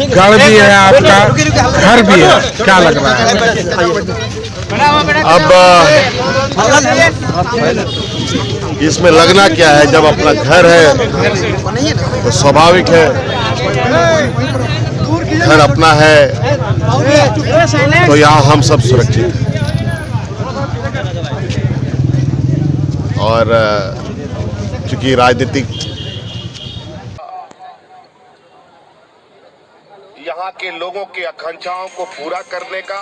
गढ़ भी है, आपका घर भी है, क्या लग रहा है? अब इसमें लगना क्या है, जब अपना घर है तो स्वाभाविक है, घर अपना है तो यहाँ हम सब सुरक्षित हैं। और चूंकि राजनीतिक यहाँ के लोगों की आकांक्षाओं को पूरा करने का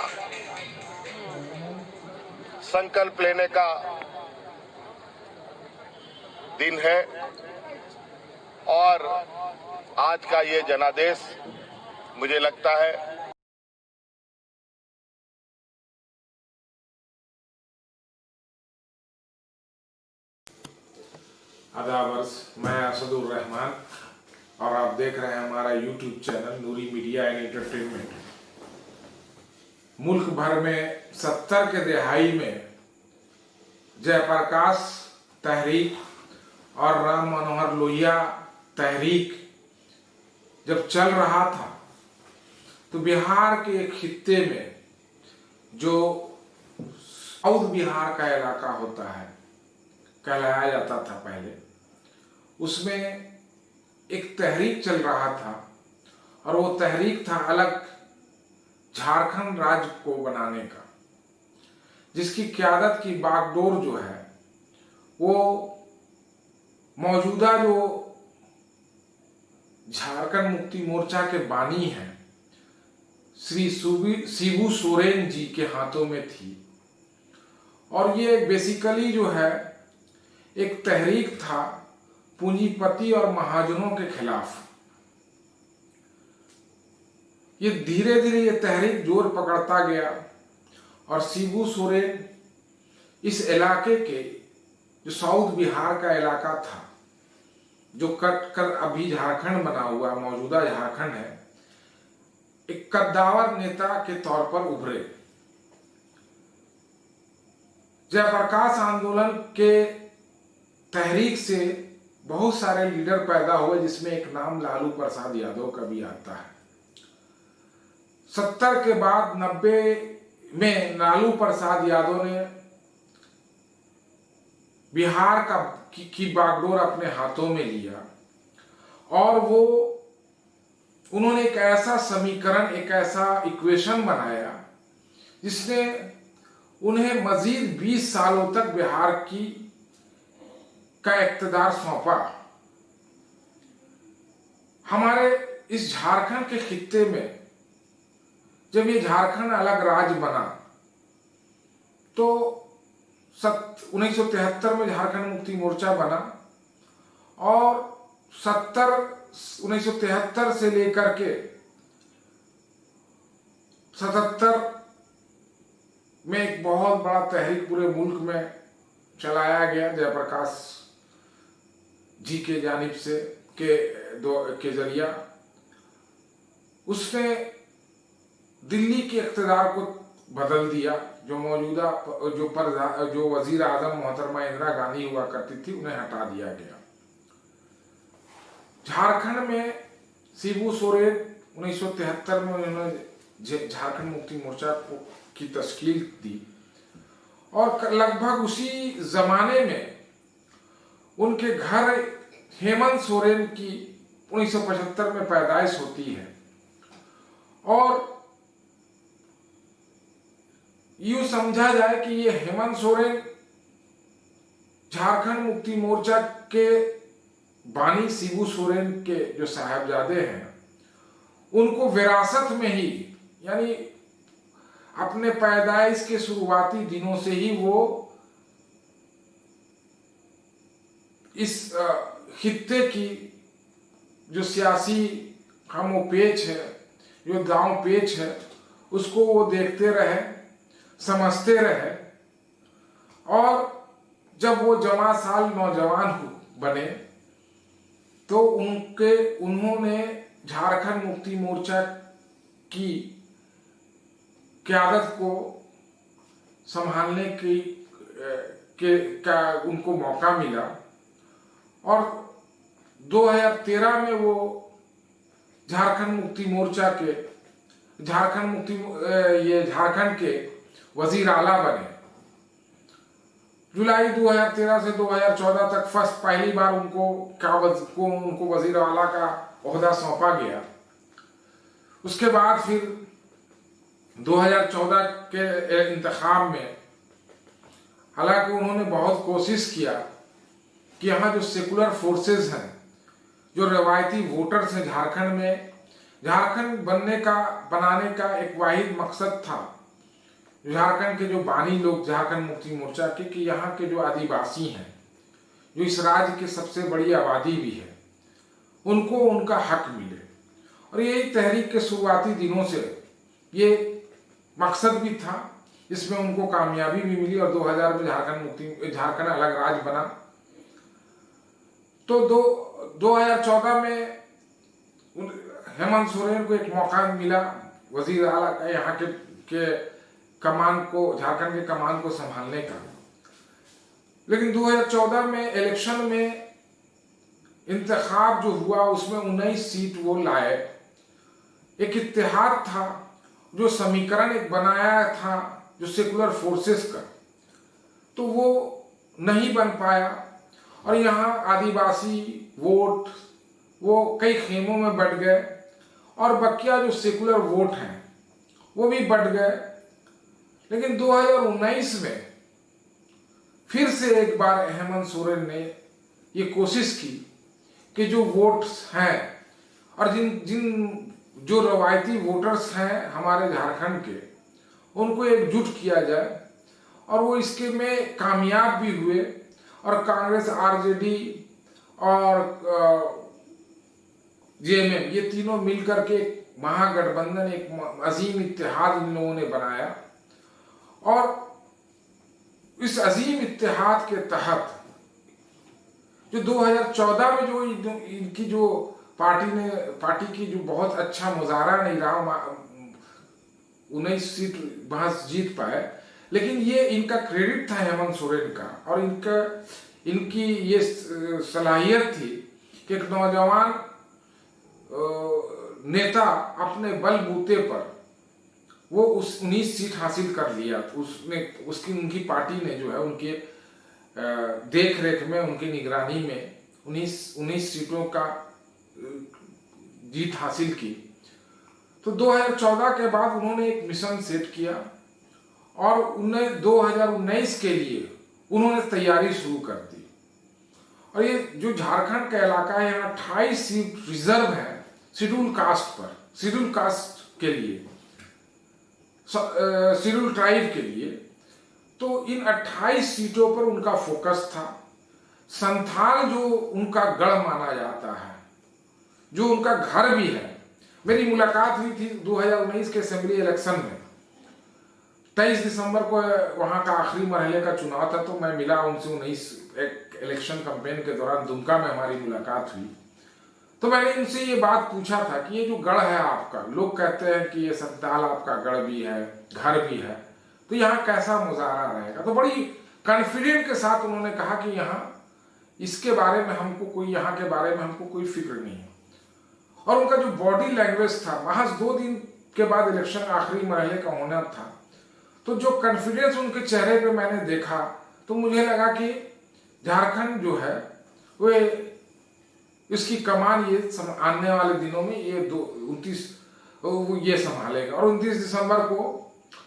संकल्प लेने का दिन है और आज का ये जनादेश मुझे लगता है आदावर्स, मैं असदुर रहमान और आप देख रहे हैं हमारा YouTube channel Noori media and entertainment. मुल्क भर में 70 के दहाई में जयप्रकाश तहरीक और राम मनोहर लोहिया तहरीक जब चल रहा था तो बिहार के एक खित्ते में जो साउथ बिहार का इलाका होता है, कहलाया जाता था पहले, उसमें एक तहरीक चल रहा था और वो तहरीक था अलग झारखंड राज्य को बनाने का, जिसकी क़यादत की बागडोर जो है वो मौजूदा जो झारखंड मुक्ति मोर्चा के बानी हैं श्री शिबू सोरेन जी के हाथों में थी। और ये बेसिकली जो है एक तहरीक था पूंजीपति और महाजनों के खिलाफ। ये धीरे धीरे ये तहरीक जोर पकड़ता गया और शिबू सोरेन इस इलाके के जो साउथ बिहार का इलाका था, जो कट कर अभी झारखंड बना हुआ मौजूदा झारखंड है, एक कद्दावर नेता के तौर पर उभरे। जयप्रकाश आंदोलन के तहरीक से बहुत सारे लीडर पैदा हुए, जिसमें एक नाम लालू प्रसाद यादव का भी आता है। 70 के बाद 90 में लालू प्रसाद यादव ने बिहार की बागडोर अपने हाथों में लिया और उन्होंने एक ऐसा समीकरण, एक ऐसा इक्वेशन बनाया जिसने उन्हें मजीद 20 सालों तक बिहार का इक़्तिदार सौंपा। हमारे इस झारखंड के खित्ते में जब ये झारखंड अलग राज्य बना तो 1973 में झारखंड मुक्ति मोर्चा बना और 1973 से लेकर के 77 में एक बहुत बड़ा तहरीक पूरे मुल्क में चलाया गया जयप्रकाश जी के जानिब से के जरिया। उसने दिल्ली के इक़्तिदार को बदल दिया। जो मौजूदा जो वजीर आजम मोहतरमा इंदिरा गांधी हुआ करती थी, उन्हें हटा दिया गया। झारखंड में शिबू सोरेन 1973 में उन्होंने झारखंड मुक्ति मोर्चा की तश्कील दी और लगभग उसी जमाने में उनके घर हेमंत सोरेन की 1975 में पैदाइश होती है। और यूं समझा जाए कि ये हेमंत सोरेन झारखंड मुक्ति मोर्चा के बानी शिबू सोरेन के जो साहबजादे हैं, उनको विरासत में ही, यानी अपने पैदाइश के शुरुआती दिनों से ही वो इस खित्ते की जो सियासी हम पेच है, जो दांव पेच है, उसको वो देखते रहे, समझते रहे। और जब वो जवां साल नौजवान बने तो उन्होंने झारखंड मुक्ति मोर्चा की क़यादत को संभालने की का उनको मौका मिला और 2013 में वो झारखंड मुक्ति मोर्चा के झारखंड के वजीर आला बने। जुलाई 2013 से 2014 तक पहली बार उनको वजीर आला का ओहदा सौंपा गया। उसके बाद फिर 2014 के इंतखाब में हालांकि उन्होंने बहुत कोशिश किया कि यहाँ जो सेकुलर फोर्सेस हैं, जो रवायती वोटर्स हैं झारखंड में, झारखंड बनाने का एक वाहिद मकसद था झारखंड के जो बानी लोग झारखंड मुक्ति मोर्चा के, कि यहाँ के जो आदिवासी हैं, जो इस राज्य की सबसे बड़ी आबादी भी है, उनको उनका हक मिले। और यही तहरीक के शुरुआती दिनों से ये मकसद भी था, इसमें उनको कामयाबी भी मिली और 2000 में झारखंड अलग राज्य बना। तो 2014 में हेमंत सोरेन को एक मौका मिला वजीर आला का यहाँ के कमान को, झारखंड के कमान को संभालने का। लेकिन 2014 में इलेक्शन में इंतखाब जो हुआ उसमें 19 सीट वो लाए। एक इत्तेहाद था, जो समीकरण एक बनाया था जो सेकुलर फोर्सेस का, तो वो नहीं बन पाया और यहाँ आदिवासी वोट वो कई खेमों में बट गए और बकिया जो सेकुलर वोट हैं वो भी बट गए। लेकिन 2019 में फिर से एक बार हेमंत सोरेन ने ये कोशिश की कि जो वोट्स हैं और जो रवायती वोटर्स हैं हमारे झारखंड के, उनको एकजुट किया जाए। और वो इसके में कामयाब भी हुए और कांग्रेस, आरजेडी और जेएमएम ये तीनों मिलकर के एक महागठबंधन, एक अजीम इत्तेहाद इन लोगों ने बनाया। और इस अजीम इत्तेहाद के तहत जो 2014 में जो इनकी जो पार्टी की जो बहुत अच्छा मुजाहरा नहीं रहा, 19 सीट बहस जीत पाए, लेकिन ये इनका क्रेडिट था हेमंत सोरेन का और इनकी ये सलाहियत थी कि एक नौजवान नेता अपने बलबूते पर वो 19 सीट हासिल कर लिया। उनकी पार्टी ने जो है उनके देख रेख में, उनकी निगरानी में 19 सीटों का जीत हासिल की। तो 2014 के बाद उन्होंने एक मिशन सेट किया और 2019 के लिए उन्होंने तैयारी शुरू कर दी। और ये जो झारखंड का इलाका है, यहाँ 28 सीट रिजर्व है शेड्यूल कास्ट पर, शेड्यूल कास्ट के लिए, शेड्यूल ट्राइब के लिए। तो इन 28 सीटों पर उनका फोकस था। संथाल जो उनका गढ़ माना जाता है, जो उनका घर भी है, मेरी मुलाकात हुई थी 2019 के असेंबली इलेक्शन में। 23 दिसंबर को वहां का आखिरी मरहले का चुनाव था, तो मैं मिला उनसे 19 एक इलेक्शन कैंपेन के दौरान दुमका में हमारी मुलाकात हुई। तो मैंने उनसे ये बात पूछा था कि ये जो गढ़ है आपका, लोग कहते हैं कि ये संथाल आपका गढ़ भी है, घर भी है, तो यहाँ कैसा मुजाहरा रहेगा। तो बड़ी कॉन्फिडेंट के साथ उन्होंने कहा कि यहाँ इसके बारे में हमको कोई, यहाँ के बारे में हमको कोई फिक्र नहीं है। और उनका जो बॉडी लैंग्वेज था, महज 2 दिन के बाद इलेक्शन आखिरी मरहले का होना था, तो जो कॉन्फिडेंस उनके चेहरे पे मैंने देखा, तो मुझे लगा कि झारखंड जो है वो इसकी कमान ये आने वाले दिनों में ये 29 ये संभालेगा। और 29 दिसंबर को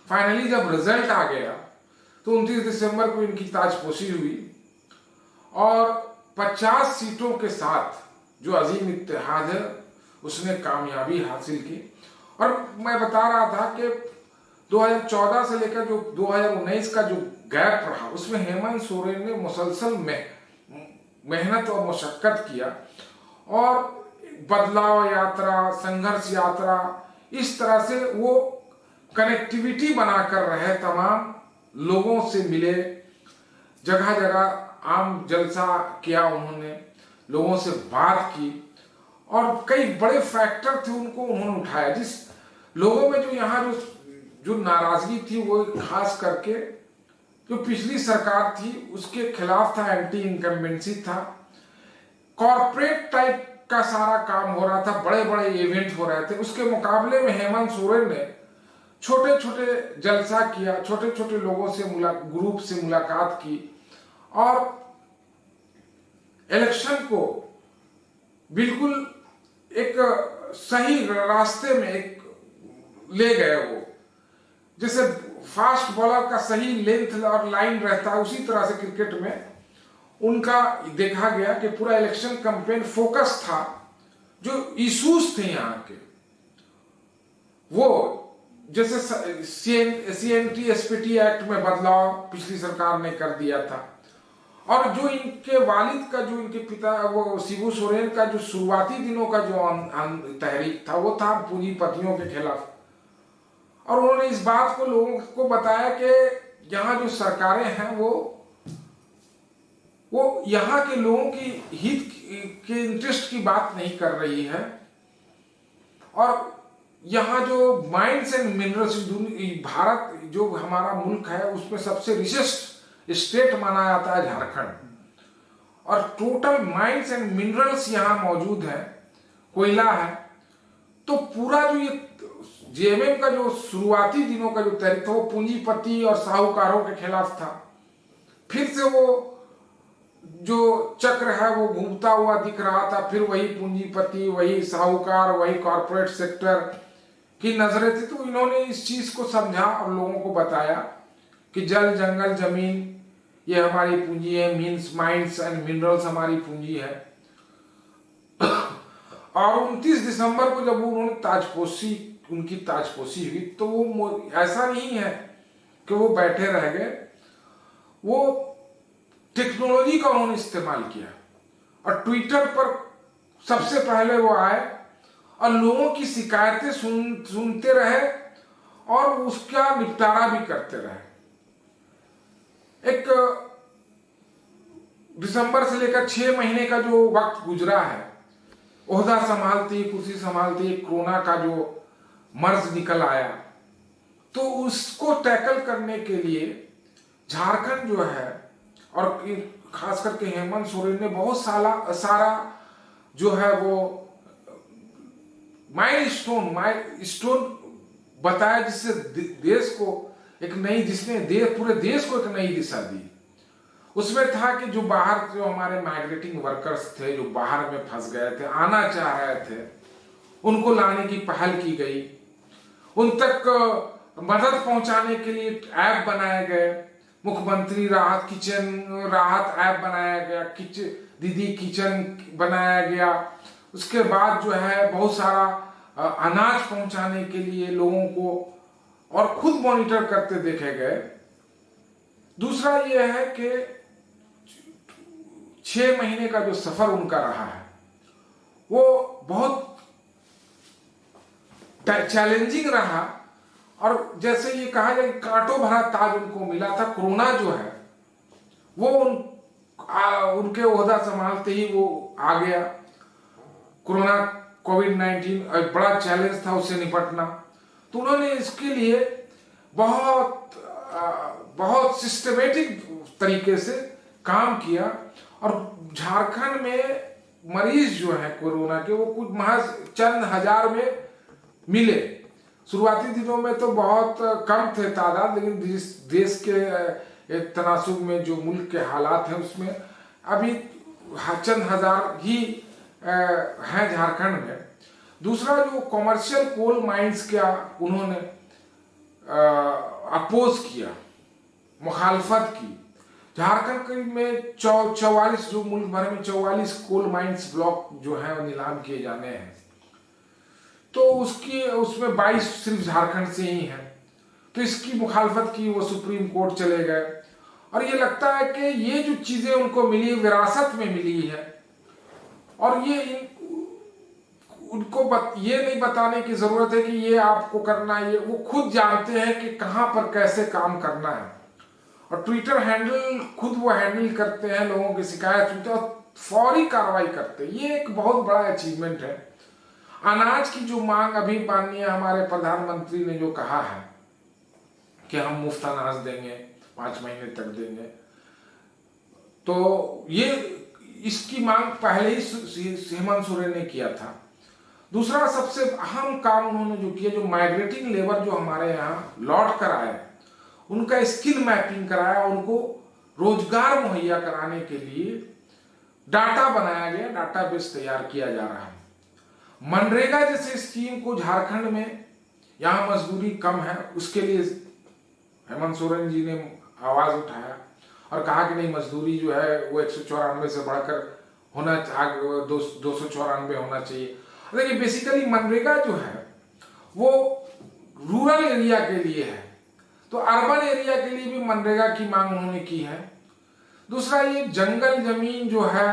फाइनली जब रिजल्ट आ गया तो 29 दिसंबर को इनकी ताजपोशी हुई और 50 सीटों के साथ जो अजीम इत्तेहाद है उसने कामयाबी हासिल की। और मैं बता रहा था कि 2014 से लेकर जो 2019 का जो गैप रहा, उसमें हेमंत सोरेन ने मुसलसल मेहनत और मशक्कत किया और बदलाव यात्रा, संघर्ष यात्रा, इस तरह से वो कनेक्टिविटी बनाकर रहे, तमाम लोगों से मिले, जगह जगह आम जलसा किया उन्होंने, लोगों से बात की और कई बड़े फैक्टर थे उनको उन्होंने उठाया। जिस लोगों में जो यहाँ जो नाराजगी थी वो खास करके जो पिछली सरकार थी उसके खिलाफ था, एंटी इनकम्बेंसी था। कॉर्पोरेट टाइप का सारा काम हो रहा था, बड़े बड़े इवेंट हो रहे थे। उसके मुकाबले में हेमंत सोरेन ने छोटे छोटे जलसा किया, छोटे छोटे लोगों से ग्रुप से मुलाकात की और इलेक्शन को बिल्कुल एक सही रास्ते में एक ले गए। वो जैसे फास्ट बॉलर का सही लेंथ और लाइन रहता है, उसी तरह से क्रिकेट में उनका देखा गया कि पूरा इलेक्शन कैंपेन फोकस था। जो इश्यूज थे यहाँ के, वो जैसे CNT SPT एक्ट में बदलाव पिछली सरकार ने कर दिया था, और जो इनके वालिद का, जो इनके पिता वो शिबू सोरेन का जो शुरुआती दिनों का जो तहरीक था, वो था पूंजीपतियों के खिलाफ। और उन्होंने इस बात को लोगों को बताया कि यहाँ जो सरकारें हैं वो यहाँ के लोगों की हित के इंटरेस्ट की बात नहीं कर रही है। और यहाँ जो माइंस एंड मिनरल्स, भारत जो हमारा मुल्क है उसमें सबसे रिचेस्ट स्टेट माना जाता है झारखंड, और टोटल माइंस एंड मिनरल्स यहाँ मौजूद है, कोयला है। तो पूरा जो ये JMM का जो शुरुआती दिनों का जो तहरीक था वो पूंजीपति और साहूकारों के खिलाफ था। फिर से वो जो चक्र है वो घूमता हुआ दिख रहा था, फिर वही पूंजीपति, वही साहूकार, वही कॉर्पोरेट सेक्टर की नजरें थी। तो इन्होंने इस चीज को समझा और लोगों को बताया कि जल, जंगल, जमीन ये हमारी पूंजी है, मीन्स माइंस एंड मिनरल्स हमारी पूंजी है। और 29 दिसंबर को जब उन्होंने उनकी ताजपोशी हुई, तो वो ऐसा नहीं है कि वो बैठे रह गए, वो टेक्नोलॉजी का उन्होंने इस्तेमाल किया और ट्विटर पर सबसे पहले वो आए और लोगों की शिकायतें सुनते रहे और उसका निपटारा भी करते रहे। एक दिसंबर से लेकर 6 महीने का जो वक्त गुजरा है, ओहदा संभालती, कुर्सी संभालती, कोरोना का जो मर्ज निकल आया, तो उसको टैकल करने के लिए झारखंड जो है, और खास करके हेमंत सोरेन ने बहुत सारा जो है वो माइलस्टोन बताया, जिससे देश को एक नई, पूरे देश को एक नई दिशा दी। उसमें था कि जो हमारे माइग्रेटिंग वर्कर्स थे, जो बाहर में फंस गए थे, आना चाह रहे थे, उनको लाने की पहल की गई। उन तक मदद पहुंचाने के लिए ऐप बनाए गए, मुख्यमंत्री राहत ऐप बनाया गया, दीदी किचन बनाया गया। उसके बाद जो है बहुत सारा अनाज पहुंचाने के लिए लोगों को, और खुद मॉनिटर करते देखे गए। दूसरा ये है कि 6 महीने का जो सफर उनका रहा है वो बहुत चैलेंजिंग रहा, और जैसे ये कहा जाए कांटों भरा ताज उनको मिला था। कोरोना जो है वो उनके ओहदा संभालते ही वो आ गया। कोरोना कोविड-19 एक बड़ा चैलेंज था, उससे निपटना। तो उन्होंने इसके लिए बहुत सिस्टमेटिक तरीके से काम किया, और झारखंड में मरीज जो है कोरोना के वो कुछ महज चंद हजार में मिले। शुरुआती दिनों में तो बहुत कम थे तादाद, लेकिन देश के तनासुब में जो मुल्क के हालात हैं उसमें अभी चंद हजार ही हैं झारखंड में। दूसरा जो कॉमर्शियल कोल माइंस का उन्होंने अपोज किया, मुखालफत की। झारखंड में 44 जो मुल्क भर में 44 कोल माइंस ब्लॉक जो है नीलाम किए जाने हैं, तो उसमें 22 सिर्फ झारखंड से ही है। तो इसकी मुखालफत की, वो सुप्रीम कोर्ट चले गए। और ये लगता है कि ये जो चीजें उनको मिली विरासत में मिली है, और ये उनको ये नहीं बताने की जरूरत है कि ये आपको करना है, ये वो खुद जानते हैं कि कहां पर कैसे काम करना है। और ट्विटर हैंडल खुद वो हैंडल करते हैं, लोगों की शिकायत सुनते हैं और फौरी कार्रवाई करते हैं। ये एक बहुत बड़ा अचीवमेंट है। अनाज की जो मांग अभी माननीय हमारे प्रधानमंत्री ने जो कहा है कि हम मुफ्त अनाज देंगे 5 महीने तक देंगे। तो ये इसकी मांग पहले ही हेमंत सोरेन ने किया था। दूसरा सबसे अहम काम उन्होंने जो किया, जो माइग्रेटिंग लेबर जो हमारे यहाँ लौट कर आए, उनका स्किल मैपिंग कराया, उनको रोजगार मुहैया कराने के लिए डाटा बनाया गया, डाटाबेस तैयार किया जा रहा है। मनरेगा जैसे स्कीम को झारखंड में, यहाँ मजदूरी कम है, उसके लिए हेमंत सोरेन जी ने आवाज उठाया और कहा कि नहीं, मजदूरी जो है वो 194 से बढ़कर होना, 294 होना चाहिए। देखिए बेसिकली मनरेगा जो है वो रूरल एरिया के लिए है, तो अर्बन एरिया के लिए भी मनरेगा की मांग उन्होंने की है। दूसरा ये जंगल जमीन जो है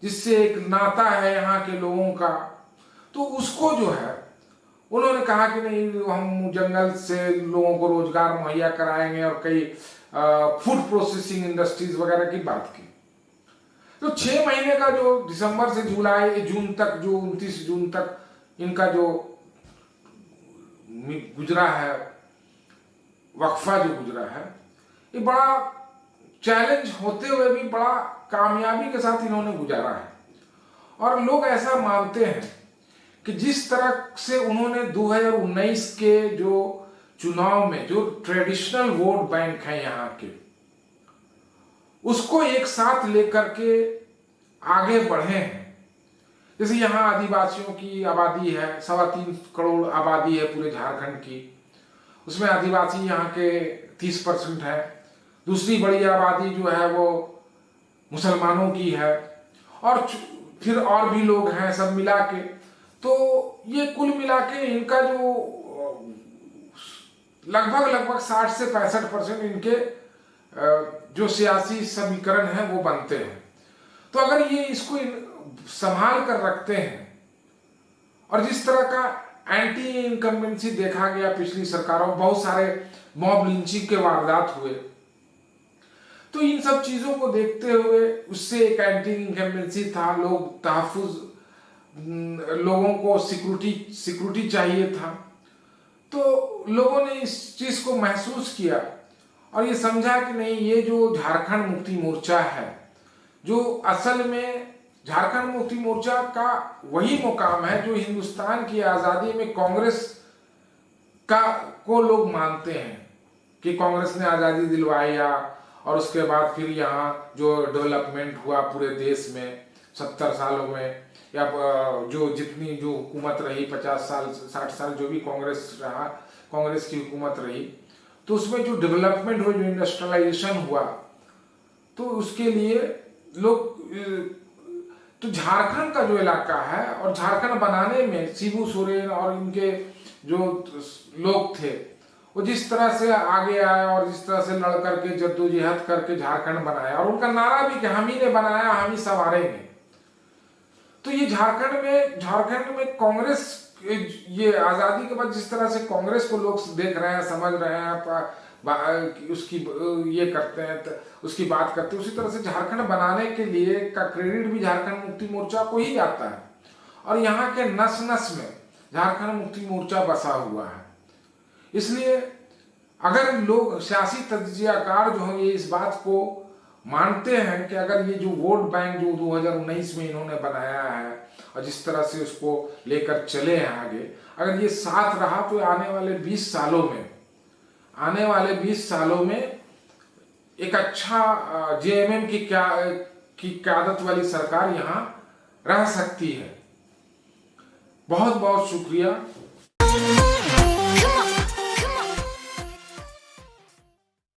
जिससे एक नाता है यहाँ के लोगों का, तो उसको जो है उन्होंने कहा कि नहीं, हम जंगल से लोगों को रोजगार मुहैया कराएंगे और कई फूड प्रोसेसिंग इंडस्ट्रीज वगैरह की बात की। तो 6 महीने का जो दिसंबर से जून तक, जो 29 जून तक इनका जो गुजरा है, वक्फा जो गुजरा है, ये बड़ा चैलेंज होते हुए भी बड़ा कामयाबी के साथ इन्होंने गुजारा है। और लोग ऐसा मानते हैं कि जिस तरह से उन्होंने 2019 के जो चुनाव में जो ट्रेडिशनल वोट बैंक है यहाँ के, उसको एक साथ लेकर के आगे बढ़े हैं। जैसे यहाँ आदिवासियों की आबादी है, 3.25 करोड़ आबादी है पूरे झारखंड की, उसमें आदिवासी यहाँ के 30% है। दूसरी बड़ी आबादी जो है वो मुसलमानों की है, और फिर और भी लोग हैं, सब मिला के। तो ये कुल मिला के इनका जो लगभग 60 से 65% इनके जो सियासी समीकरण है वो बनते हैं। तो अगर ये इसको संभाल कर रखते हैं, और जिस तरह का एंटी इनकम्बेंसी देखा गया पिछली सरकारों, बहुत सारे मॉब लिंचिंग के वारदात हुए, तो इन सब चीजों को देखते हुए उससे एक एंटी इनकम्बेंसी था, लोग तहफ्फुज, लोगों को सिक्योरिटी चाहिए था। तो लोगों ने इस चीज को महसूस किया और ये समझा कि नहीं, ये जो झारखंड मुक्ति मोर्चा है, जो असल में झारखंड मुक्ति मोर्चा का वही मुकाम है जो हिंदुस्तान की आजादी में कांग्रेस को लोग मानते हैं कि कांग्रेस ने आजादी दिलवाई, और उसके बाद फिर यहाँ जो डेवलपमेंट हुआ पूरे देश में 70 सालों में, या जो जितनी जो हुकूमत रही 50 साल 60 साल जो भी कांग्रेस की हुकूमत रही, तो उसमें जो डेवलपमेंट हुआ, जो इंडस्ट्रियलाइजेशन हुआ, तो उसके लिए लोग, तो झारखंड का जो इलाका है और झारखंड बनाने में शिबू सोरेन और इनके जो लोग थे वो जिस तरह से आगे आए और जिस तरह से लड़ करके जद्दोजहद करके झारखंड बनाया, और उनका नारा भी कि हम ही ने बनाया, हम ही संवारेंगे। तो ये झारखंड में कांग्रेस, ये आजादी के बाद जिस तरह से कांग्रेस को लोग देख रहे हैं, समझ रहे हैं, उसकी ये करते हैं, उसकी बात करते हैं, उसी तरह से झारखंड बनाने के लिए का क्रेडिट भी झारखंड मुक्ति मोर्चा को ही जाता है। और यहाँ के नस नस में झारखंड मुक्ति मोर्चा बसा हुआ है। इसलिए अगर लोग, सियासी तज्जियाकार जो हैं, ये इस बात को मानते हैं कि अगर ये जो वोट बैंक जो 2019 में इन्होंने बनाया है और जिस तरह से उसको लेकर चले हैं आगे, अगर ये साथ रहा तो आने वाले 20 सालों में एक अच्छा जेएमएम की क़यादत वाली सरकार यहाँ रह सकती है। बहुत बहुत शुक्रिया।